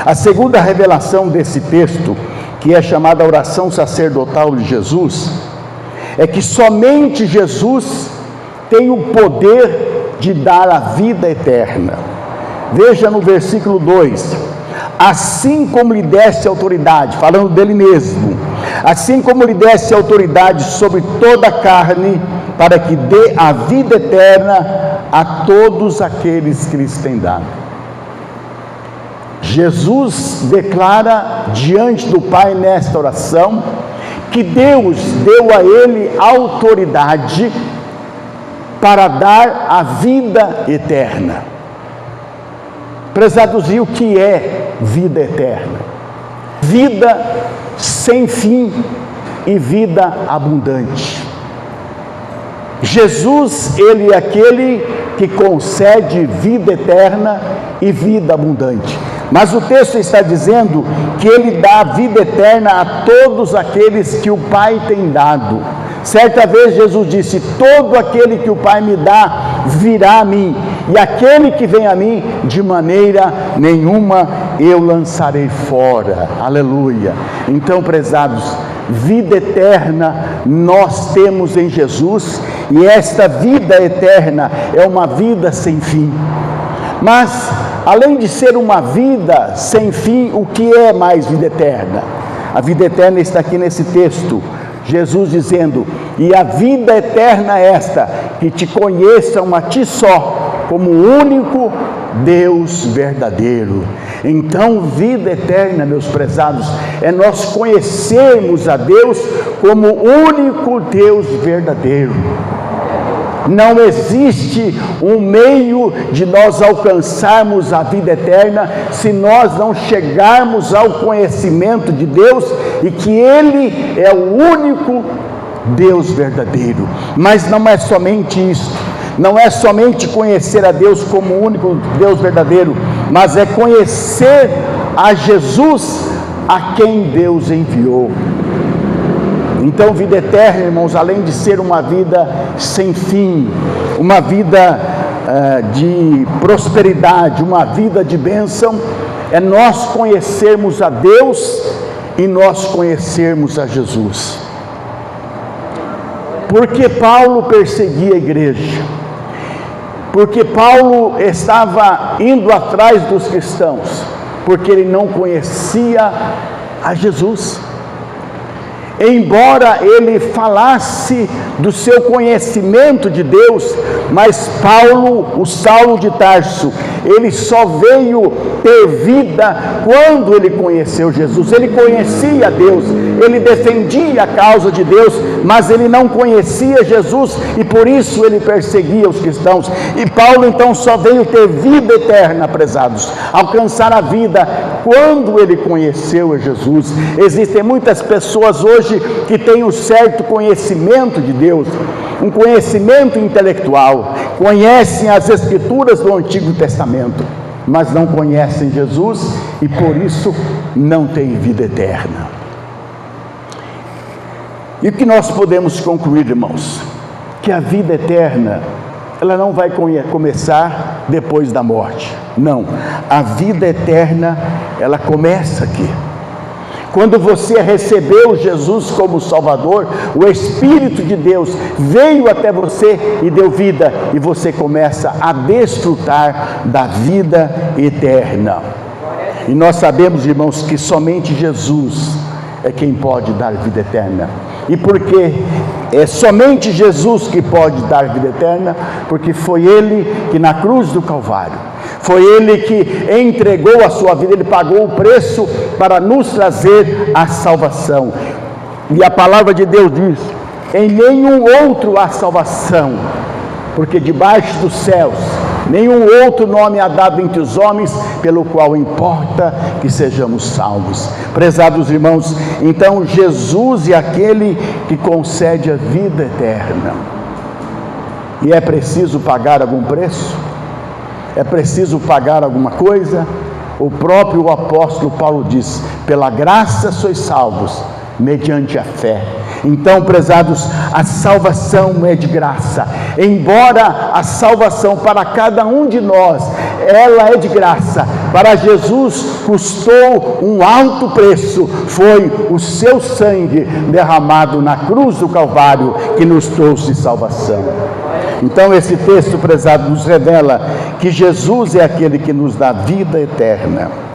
A segunda revelação desse texto, que é chamada oração sacerdotal de Jesus, é que somente Jesus tem o poder de dar a vida eterna. Veja no versículo 2: assim como lhe desse autoridade, falando dele mesmo, assim como lhe desse autoridade sobre toda a carne, para que dê a vida eterna a todos aqueles que lhes tem dado. Jesus declara diante do Pai nesta oração, que Deus deu a ele autoridade para dar a vida eterna. Prezados, e o que é vida eterna? Vida sem fim e vida abundante. Jesus, ele é aquele que concede vida eterna e vida abundante. Mas o texto está dizendo que ele dá a vida eterna a todos aqueles que o Pai tem dado. Certa vez Jesus disse: todo aquele que o Pai me dá virá a mim, e aquele que vem a mim, de maneira nenhuma eu lançarei fora. Aleluia. Então, prezados, vida eterna nós temos em Jesus, e esta vida eterna é uma vida sem fim. Mas, além de ser uma vida sem fim, o que é mais vida eterna? A vida eterna está aqui nesse texto, Jesus dizendo: e a vida eterna é esta, que te conheçam a ti só, como o único Deus verdadeiro. Então, vida eterna, meus prezados, é nós conhecermos a Deus como o único Deus verdadeiro. Não existe um meio de nós alcançarmos a vida eterna se nós não chegarmos ao conhecimento de Deus e que Ele é o único Deus verdadeiro. Mas não é somente isso, não é somente conhecer a Deus como o único Deus verdadeiro, mas é conhecer a Jesus a quem Deus enviou. Então, vida eterna, irmãos, além de ser uma vida sem fim, uma vida de prosperidade, uma vida de bênção, é nós conhecermos a Deus e nós conhecermos a Jesus. Porque Paulo perseguia a igreja? Porque Paulo estava indo atrás dos cristãos? Porque ele não conhecia a Jesus. Embora ele falasse do seu conhecimento de Deus, mas Paulo, o Saulo de Tarso, ele só veio ter vida quando ele conheceu Jesus. Ele conhecia Deus, ele defendia a causa de Deus, mas ele não conhecia Jesus e por isso ele perseguia os cristãos. E Paulo então só veio ter vida eterna, prezados, alcançar a vida quando ele conheceu a Jesus. Existem muitas pessoas hoje que têm um certo conhecimento de Deus, um conhecimento intelectual, conhecem as Escrituras do Antigo Testamento, mas não conhecem Jesus e por isso não têm vida eterna. E o que nós podemos concluir, irmãos? Que a vida eterna, ela não vai começar depois da morte. Não, a vida eterna, ela começa aqui. Quando você recebeu Jesus como Salvador, o Espírito de Deus veio até você e deu vida, e você começa a desfrutar da vida eterna. E nós sabemos, irmãos, que somente Jesus é quem pode dar vida eterna. E por que é somente Jesus que pode dar vida eterna? Porque foi Ele que na cruz do Calvário, foi Ele que entregou a sua vida, Ele pagou o preço para nos trazer a salvação. E a palavra de Deus diz: em nenhum outro há salvação, porque debaixo dos céus nenhum outro nome há dado entre os homens, pelo qual importa que sejamos salvos. Prezados irmãos, então Jesus é aquele que concede a vida eterna. E é preciso pagar algum preço? É preciso pagar alguma coisa? O próprio apóstolo Paulo diz: pela graça sois salvos, mediante a fé. Então, prezados, a salvação é de graça. Embora a salvação para cada um de nós, ela é de graça, Para Jesus custou um alto preço, foi o seu sangue derramado na cruz do Calvário que nos trouxe salvação. Então esse texto, prezado, nos revela que Jesus é aquele que nos dá vida eterna.